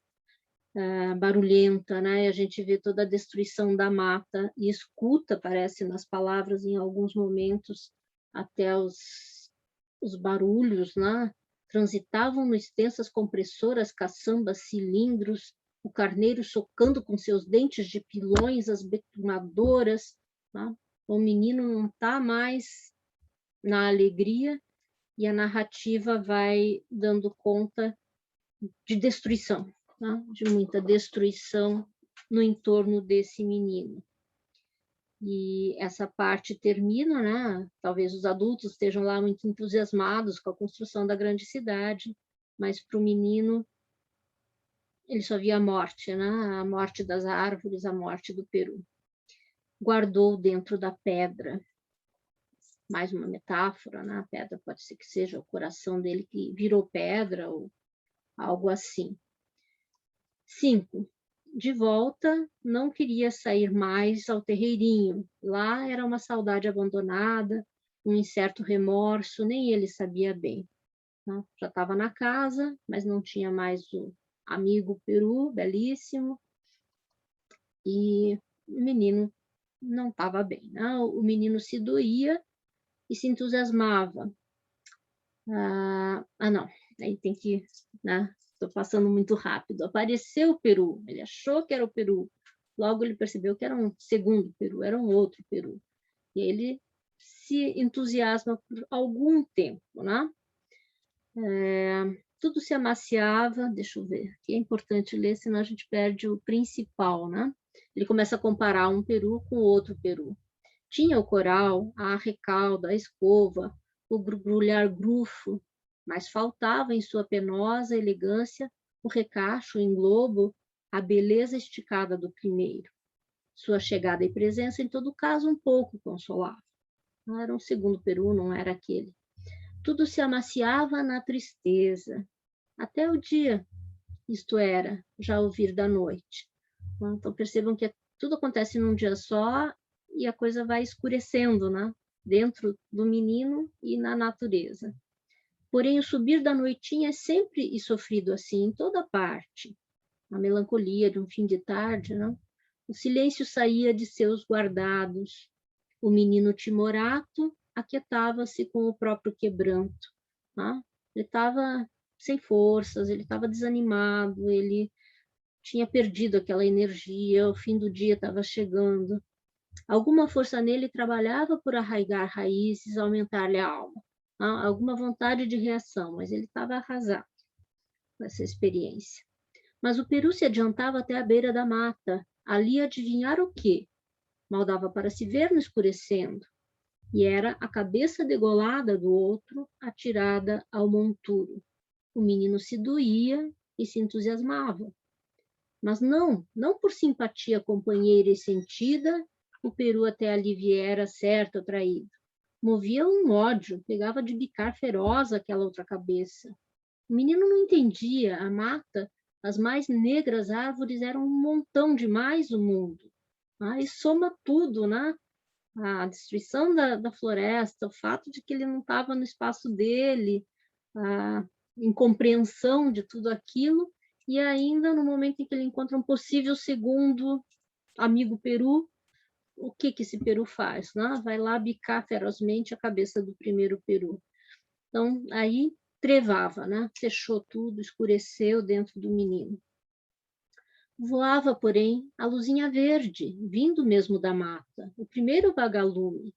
barulhenta, né? E a gente vê toda a destruição da mata e escuta, parece, nas palavras, em alguns momentos, até os barulhos, né? Transitavam no extensas compressoras, caçambas, cilindros, o carneiro chocando com seus dentes de pilões as betumadoras, né? O menino não está mais na alegria e a narrativa vai dando conta de destruição, né? De muita destruição no entorno desse menino. E essa parte termina, né? Talvez os adultos estejam lá muito entusiasmados com a construção da grande cidade, mas para o menino ele só via a morte, né? A morte das árvores, a morte do peru. Guardou dentro da pedra. Mais uma metáfora, né? A pedra pode ser que seja o coração dele que virou pedra ou algo assim. 5. De volta, não queria sair mais ao terreirinho. Lá era uma saudade abandonada, um incerto remorso, nem ele sabia bem. Né? Já estava na casa, mas não tinha mais o amigo peru, belíssimo, e o menino não estava bem. Né? O menino se doía e se entusiasmava. Não, aí tem que... Né? Estou passando muito rápido. Apareceu o peru, ele achou que era o peru. Logo ele percebeu que era um segundo peru, era um outro peru. E ele se entusiasma por algum tempo, né? Tudo se amaciava, deixa eu ver, aqui é importante ler, senão a gente perde o principal, né? Ele começa a comparar um peru com outro peru. Tinha o coral, a recauda, a escova, o grulhar grufo, mas faltava em sua penosa elegância o recacho em globo, a beleza esticada do primeiro. Sua chegada e presença, em todo caso, um pouco consolava. Não era um segundo peru, não era aquele. Tudo se amaciava na tristeza, até o dia, isto era, já o vir da noite. Então percebam que tudo acontece num dia só e a coisa vai escurecendo, né? Dentro do menino e na natureza. Porém, o subir da noitinha é sempre e sofrido assim, em toda parte. A melancolia de um fim de tarde, não? O silêncio saía de seus guardados. O menino timorato aquietava-se com o próprio quebranto. Né? Ele estava sem forças, ele estava desanimado, ele tinha perdido aquela energia, o fim do dia estava chegando. Alguma força nele trabalhava por arraigar raízes, aumentar-lhe a alma. Alguma vontade de reação, mas ele estava arrasado com essa experiência. Mas o peru se adiantava até a beira da mata. Ali adivinhar o quê? Mal dava para se ver no escurecendo. E era a cabeça degolada do outro atirada ao monturo. O menino se doía e se entusiasmava. Mas não por simpatia companheira e sentida, o peru até ali viera certo ou traído. Movia um ódio, pegava de bicar feroz aquela outra cabeça. O menino não entendia, a mata, as mais negras árvores eram um montão demais o mundo. E soma tudo, né? A destruição da floresta, o fato de que ele não estava no espaço dele, a incompreensão de tudo aquilo, e ainda no momento em que ele encontra um possível segundo amigo peru, o que esse peru faz? Né? Vai lá bicar ferozmente a cabeça do primeiro peru. Então, aí trevava, né? Fechou tudo, escureceu dentro do menino. Voava, porém, a luzinha verde, vindo mesmo da mata, o primeiro vagalume.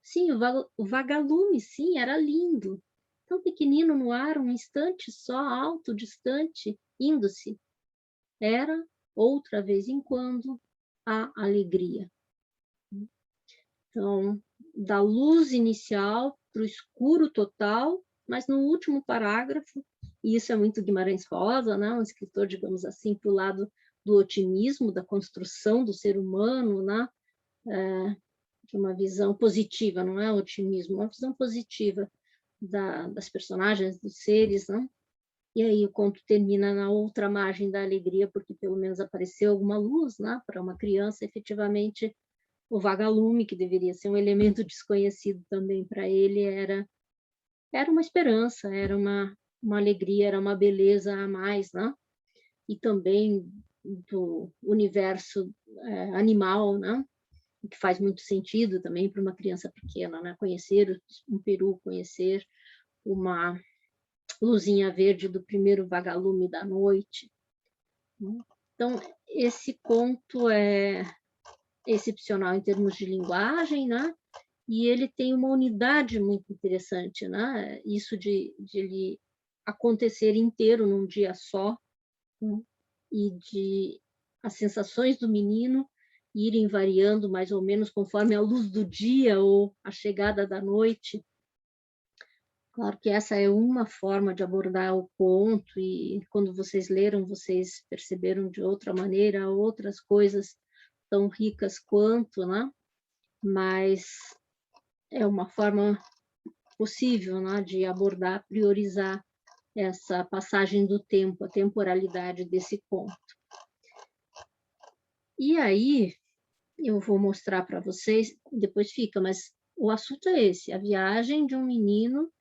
Sim, o vagalume, sim, era lindo. Tão pequenino no ar, um instante só, alto, distante, indo-se. Era, outra vez em quando, a alegria. Então, da luz inicial para o escuro total, mas no último parágrafo, e isso é muito Guimarães Rosa, né? Um escritor, digamos assim, para o lado do otimismo, da construção do ser humano, né? De uma visão positiva, não é otimismo, uma visão positiva das personagens, dos seres, né? E aí o conto termina na outra margem da alegria, porque pelo menos apareceu alguma luz, né? Para uma criança, efetivamente, o vagalume, que deveria ser um elemento desconhecido também para ele, era uma esperança, era uma alegria, era uma beleza a mais, né? E também do universo animal, né? O que faz muito sentido também para uma criança pequena, né? Conhecer um peru, conhecer uma luzinha verde do primeiro vagalume da noite. Então, esse conto é excepcional em termos de linguagem, né? E ele tem uma unidade muito interessante, né? Isso de ele acontecer inteiro num dia só, né? E de as sensações do menino irem variando mais ou menos conforme a luz do dia ou a chegada da noite. Claro que essa é uma forma de abordar o conto, e quando vocês leram, vocês perceberam de outra maneira outras coisas tão ricas quanto, né? Mas é uma forma possível, né, de abordar, priorizar essa passagem do tempo, a temporalidade desse conto. E aí, eu vou mostrar para vocês, depois fica, mas o assunto é esse, a viagem de um menino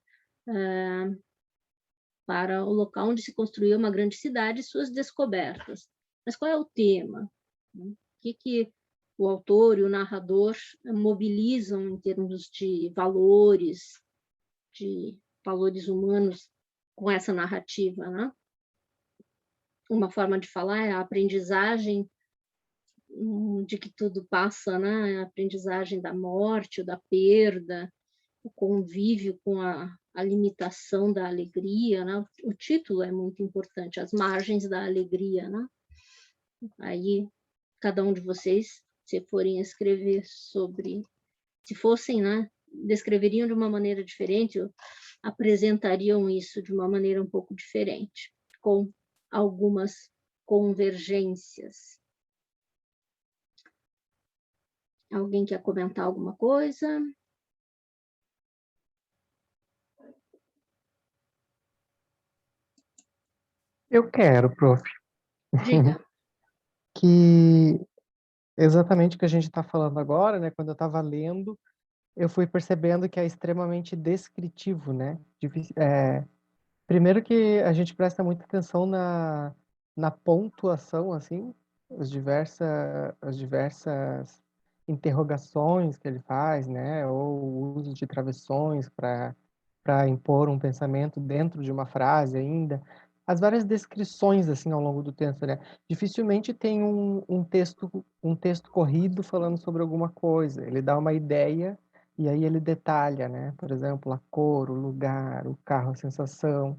para o local onde se construiu uma grande cidade e suas descobertas. Mas qual é o tema? O que o autor e o narrador mobilizam em termos de valores humanos com essa narrativa, né? Uma forma de falar é a aprendizagem de que tudo passa, né? A aprendizagem da morte, da perda, o convívio com a limitação da alegria, né? O título é muito importante, As Margens da Alegria, né? Aí, cada um de vocês, se forem escrever sobre, se fossem, né? Descreveriam de uma maneira diferente, apresentariam isso de uma maneira um pouco diferente, com algumas convergências. Alguém quer comentar alguma coisa? Eu quero, prof. Diga. Que exatamente o que a gente está falando agora, né? Quando eu estava lendo, eu fui percebendo que é extremamente descritivo, né? Primeiro que a gente presta muita atenção na pontuação, assim, as diversas interrogações que ele faz, né? Ou o uso de travessões para impor um pensamento dentro de uma frase ainda. As várias descrições, assim, ao longo do texto, né? Dificilmente tem um texto corrido falando sobre alguma coisa. Ele dá uma ideia e aí ele detalha, né? Por exemplo, a cor, o lugar, o carro, a sensação.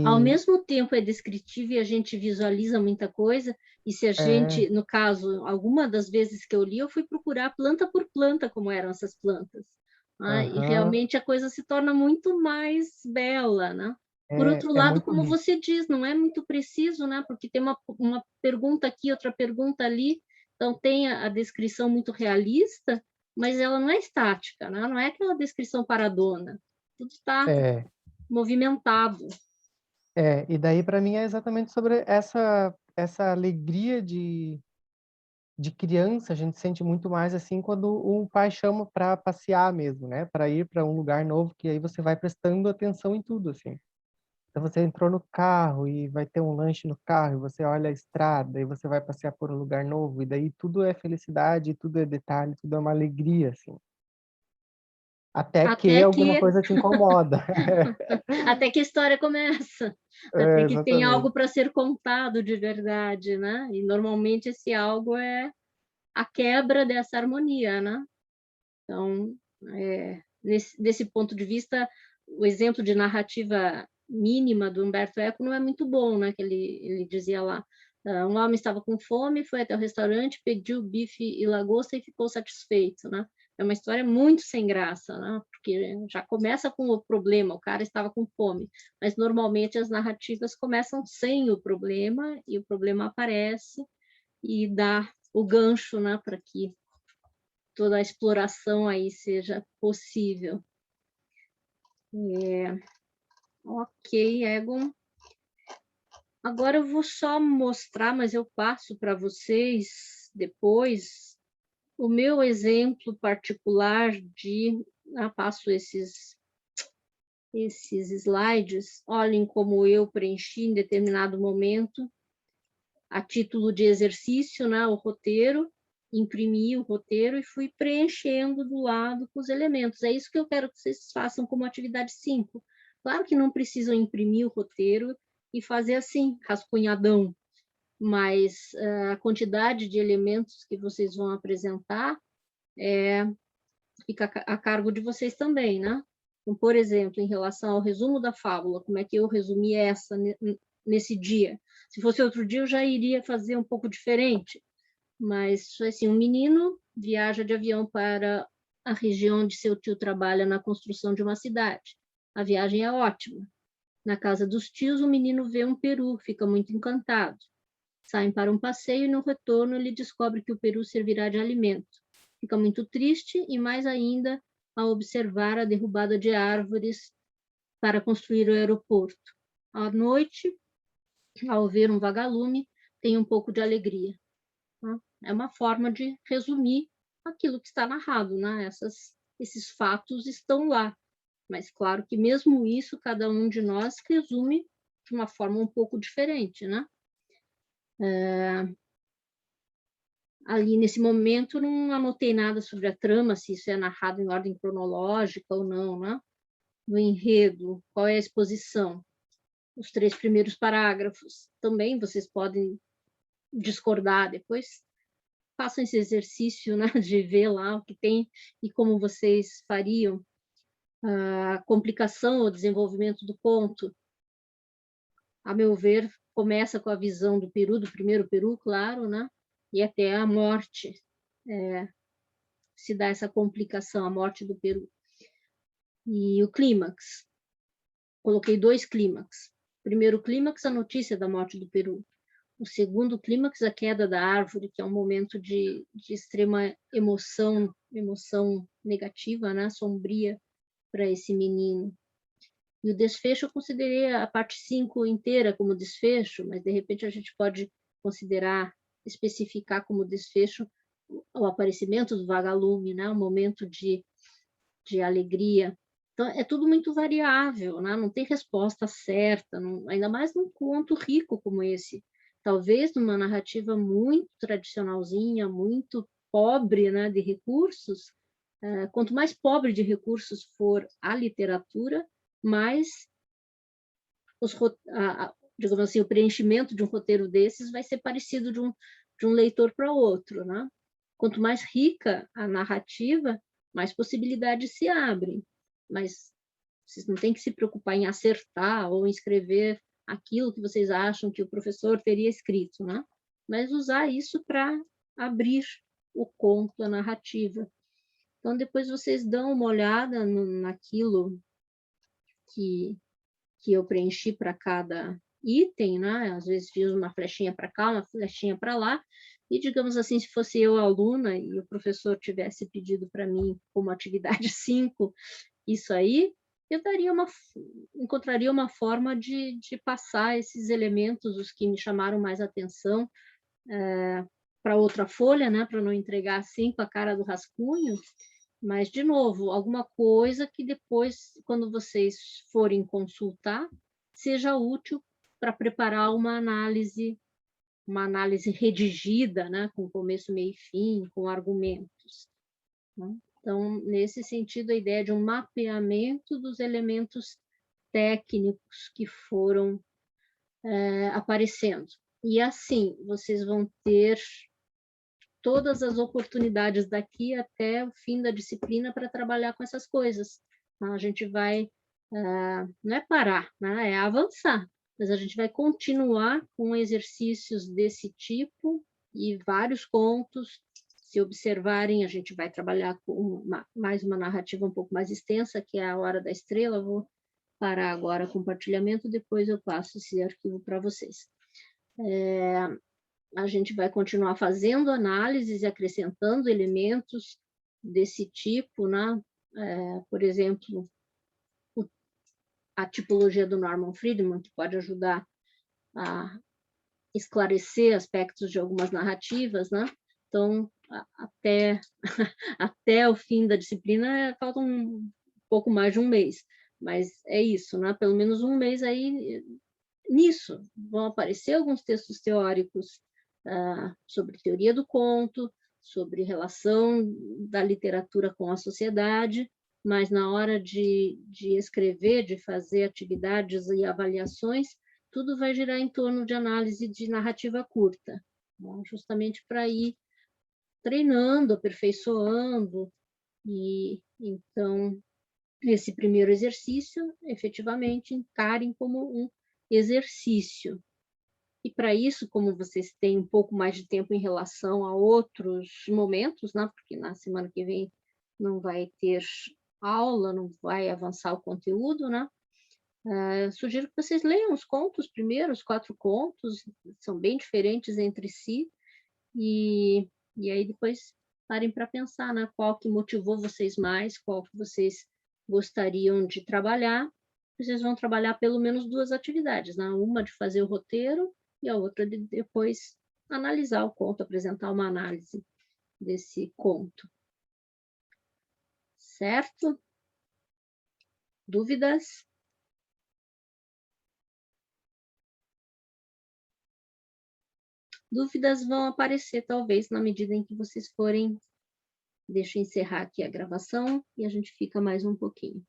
Ao E mesmo tempo é descritivo e a gente visualiza muita coisa, e se a gente, no caso, alguma das vezes que eu li, eu fui procurar planta por planta como eram essas plantas. E aham, realmente a coisa se torna muito mais bela, né? Por outro É lado, muito como rico. você diz, não é muito preciso, né? Porque tem uma pergunta aqui, outra pergunta ali, então tem a descrição muito realista, mas ela não é estática, né? Não é aquela descrição paradona, tudo está É, movimentado. e daí para mim é exatamente sobre essa alegria de criança, a gente sente muito mais assim quando o pai chama para passear mesmo, né? Para ir para um lugar novo, que aí você vai prestando atenção em tudo, assim. Então você entrou no carro e vai ter um lanche no carro, e você olha a estrada, e você vai passear por um lugar novo, e daí tudo é felicidade, tudo é detalhe, tudo é uma alegria, assim. Até que Até alguma que coisa te incomoda. até que a história começa, É, até que tem exatamente. algo para ser contado de verdade, né? E normalmente esse algo é a quebra dessa harmonia, né? Então, desse ponto de vista, o exemplo de narrativa mínima do Humberto Eco não é muito bom, né? Que ele dizia lá, um homem estava com fome, foi até o restaurante, pediu bife e lagosta e ficou satisfeito, né? É uma história muito sem graça, né? Porque já começa com o problema, o cara estava com fome, mas normalmente as narrativas começam sem o problema e o problema aparece e dá o gancho, né, para que toda a exploração aí seja possível. Ok, Egon. Agora eu vou só mostrar, mas eu passo para vocês depois o meu exemplo particular de... passo esses slides. Olhem como eu preenchi em determinado momento, a título de exercício, né, o roteiro, imprimi o roteiro e fui preenchendo do lado com os elementos. É isso que eu quero que vocês façam como atividade 5. Claro que não precisam imprimir o roteiro e fazer assim, rascunhadão, mas a quantidade de elementos que vocês vão apresentar fica a cargo de vocês também, né? Então, por exemplo, em relação ao resumo da fábula, como é que eu resumi essa nesse dia? Se fosse outro dia, eu já iria fazer um pouco diferente, mas, assim, um menino viaja de avião para a região onde seu tio trabalha na construção de uma cidade. A viagem é ótima. Na casa dos tios, o menino vê um peru, fica muito encantado. Saem para um passeio e, no retorno, ele descobre que o peru servirá de alimento. Fica muito triste e, mais ainda, ao observar a derrubada de árvores para construir o aeroporto. À noite, ao ver um vagalume, tem um pouco de alegria. É uma forma de resumir aquilo que está narrado, né? Esses fatos estão lá, mas claro que mesmo isso, cada um de nós resume de uma forma um pouco diferente, né? Ali nesse momento não anotei nada sobre a trama, se isso é narrado em ordem cronológica ou não, né? Do enredo, qual é a exposição, os 3 primeiros parágrafos. Também vocês podem discordar depois. Façam esse exercício, né, de ver lá o que tem e como vocês fariam. A complicação ou desenvolvimento do conto, a meu ver, começa com a visão do peru, do primeiro peru, claro, né? E até a morte, se dá essa complicação, a morte do peru. E o clímax, coloquei 2 clímax. Primeiro clímax, a notícia da morte do peru. O segundo clímax, a queda da árvore, que é um momento de extrema emoção negativa, né? Sombria para esse menino. E o desfecho, eu considerei a parte 5 inteira como desfecho, mas de repente a gente pode considerar, especificar como desfecho o aparecimento do vagalume, né? Um momento de alegria. Então, é tudo muito variável, né? Não tem resposta certa, não, ainda mais num conto rico como esse. Talvez numa narrativa muito tradicionalzinha, muito pobre, né, de recursos, quanto mais pobre de recursos for a literatura, mais digamos assim, o preenchimento de um roteiro desses vai ser parecido de um leitor para outro, né? Quanto mais rica a narrativa, mais possibilidades se abrem. Mas vocês não têm que se preocupar em acertar ou em escrever aquilo que vocês acham que o professor teria escrito, né? Mas usar isso para abrir o conto, a narrativa. Então, depois vocês dão uma olhada naquilo que que eu preenchi para cada item, né? Às vezes fiz uma flechinha para cá, uma flechinha para lá, e digamos assim, se fosse eu aluna e o professor tivesse pedido para mim como atividade 5, isso aí, eu encontraria uma forma de passar esses elementos, os que me chamaram mais atenção, para outra folha, né, para não entregar assim com a cara do rascunho, mas, de novo, alguma coisa que depois, quando vocês forem consultar, seja útil para preparar uma análise redigida, né, com começo, meio e fim, com argumentos, né? Então, nesse sentido, a ideia de um mapeamento dos elementos técnicos que foram aparecendo. E assim, vocês vão ter todas as oportunidades daqui até o fim da disciplina para trabalhar com essas coisas. A gente vai, não é parar, né? É avançar, mas a gente vai continuar com exercícios desse tipo e vários contos. Se observarem, a gente vai trabalhar com mais uma narrativa um pouco mais extensa, que é a Hora da Estrela. Vou parar agora com o compartilhamento, depois eu passo esse arquivo para vocês. A gente vai continuar fazendo análises e acrescentando elementos desse tipo, né? Por exemplo, a tipologia do Norman Friedman, que pode ajudar a esclarecer aspectos de algumas narrativas, né? Então, até o fim da disciplina, falta um pouco mais de um mês, mas é isso, né? Pelo menos um mês aí nisso. Vão aparecer alguns textos teóricos sobre teoria do conto, sobre relação da literatura com a sociedade, mas na hora de escrever, de fazer atividades e avaliações, tudo vai girar em torno de análise de narrativa curta, né? Justamente para ir treinando, aperfeiçoando, e então esse primeiro exercício, efetivamente, encarem como um exercício. E para isso, como vocês têm um pouco mais de tempo em relação a outros momentos, né? Porque na semana que vem não vai ter aula, não vai avançar o conteúdo, né? Sugiro que vocês leiam os contos primeiro, os 4 contos, são bem diferentes entre si, e aí depois parem para pensar, né? Qual que motivou vocês mais, qual que vocês gostariam de trabalhar. Vocês vão trabalhar pelo menos 2 atividades, né? Uma de fazer o roteiro e a outra de depois analisar o conto, apresentar uma análise desse conto. Certo? Dúvidas? Dúvidas vão aparecer, talvez, na medida em que vocês forem. Deixa eu encerrar aqui a gravação e a gente fica mais um pouquinho.